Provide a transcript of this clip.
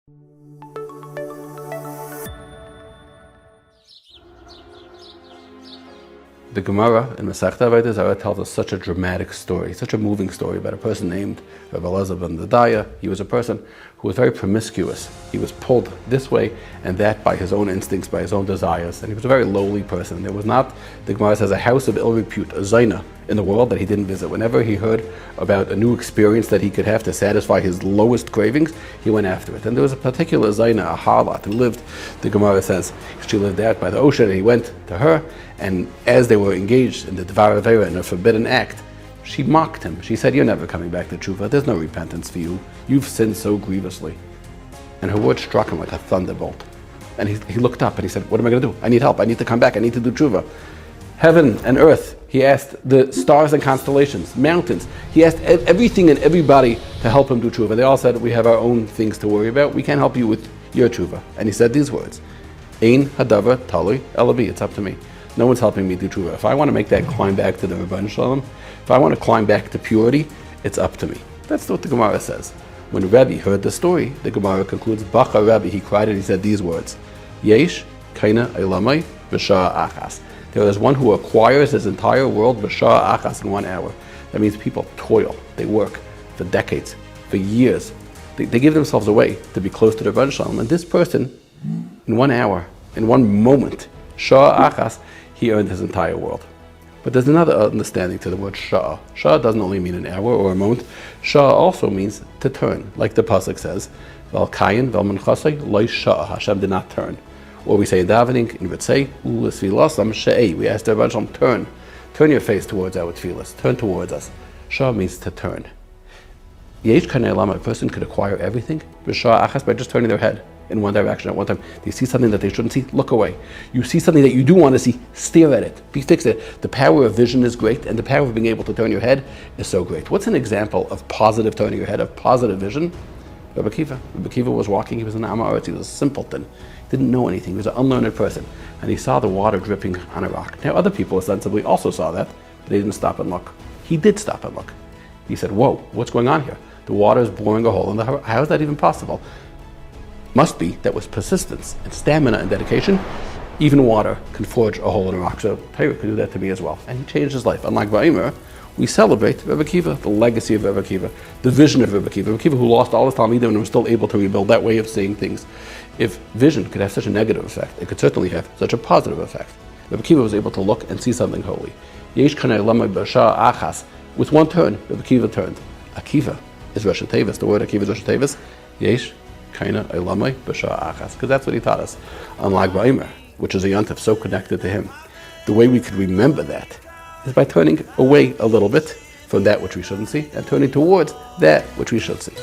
The Gemara in Masechta Avodah Zarah tells us such a dramatic story, such a moving story about a person named Rabbi Elazar ben Dadaya. He was a person who was very promiscuous. He was pulled this way and that by his own instincts, by his own desires, and he was a very lowly person. There was not, the Gemara says, a house of ill repute, a zayna, in the world that he didn't visit. Whenever he heard about a new experience that he could have to satisfy his lowest cravings, he went after it. And there was a particular zayna, a harlot, who lived, the Gemara says, she lived out by the ocean, and he went to her, and as they were engaged in the Dvar Avera, in a forbidden act, she mocked him. She said, "You're never coming back to tshuva. There's no repentance for you. You've sinned so grievously." And her words struck him like a thunderbolt. And he looked up and he said, "What am I going to do? I need help. I need to come back. I need to do tshuva." Heaven and earth, he asked the stars and constellations, mountains. He asked everything and everybody to help him do tshuva. They all said, "We have our own things to worry about. We can't help you with your tshuva." And he said these words, "Ein hadavar tali elabi." It's up to me. No one's helping me do tshuva. If I want to make that climb back to the Rebbeinu Shalom, if I want to climb back to purity, it's up to me. That's what the Gemara says. When Rebbe heard the story, the Gemara concludes, Bacha Rebbe, he cried and he said these words, Yesh kaina elamai b'shara achas. There is one who acquires his entire world b'shara achas in 1 hour. That means people toil, they work for decades, for years. They give themselves away to be close to the Rebbeinu Shalom. And this person, in 1 hour, in 1 moment, shara achas, he earned his entire world. But there's another understanding to the word sha'ah. Sha'ah doesn't only mean an hour or a moment. Sha'ah also means to turn. Like the pasuk says, Val kayin, val menchasei, loy sha'ah. Hashem did not turn. Or we say in davening, in Ritzei, u'lesvilasam she'ei. We ask the Rebbeinu Shalom, turn. Turn your face towards our tefillas. Turn towards us. Sha'ah means to turn. Yesh kanei lama, a person could acquire everything, b'sha'ah achas, by just turning their head in one direction at one time. They see something that they shouldn't see, look away. You see something that you do want to see, stare at it, be fixed at it. The power of vision is great, and the power of being able to turn your head is so great. What's an example of positive turning your head, of positive vision? Rabbi Akiva. Rabbi Akiva was walking, he was an Amaretz, he was a simpleton. He didn't know anything, he was an unlearned person. And he saw the water dripping on a rock. Now other people ostensibly also saw that, but they didn't stop and look. He did stop and look. He said, whoa, what's going on here? The water is boring a hole in the rock. How is that even possible? Must be that with persistence and stamina and dedication, even water can forge a hole in a rock. So Torah could do that to me as well. And he changed his life. Unlike Vaomer, we celebrate Rabbi Akiva, the legacy of Rabbi Akiva, the vision of Rabbi Akiva. Rabbi Akiva who lost all his Talmidim and was still able to rebuild that way of seeing things. If vision could have such a negative effect, it could certainly have such a positive effect. Rabbi Akiva was able to look and see something holy. Yesh kanei lamai b'sha'ah achas. With one turn, Rabbi Akiva turned. Akiva is Rosh Tevis. The word Akiva is Rosh Tevis. Yesh kaina elamai b'sha'ah achas. Because that's what he taught us on Lag Vaomer, which is a yontif so connected to him. The way we could remember that is by turning away a little bit from that which we shouldn't see and turning towards that which we should see.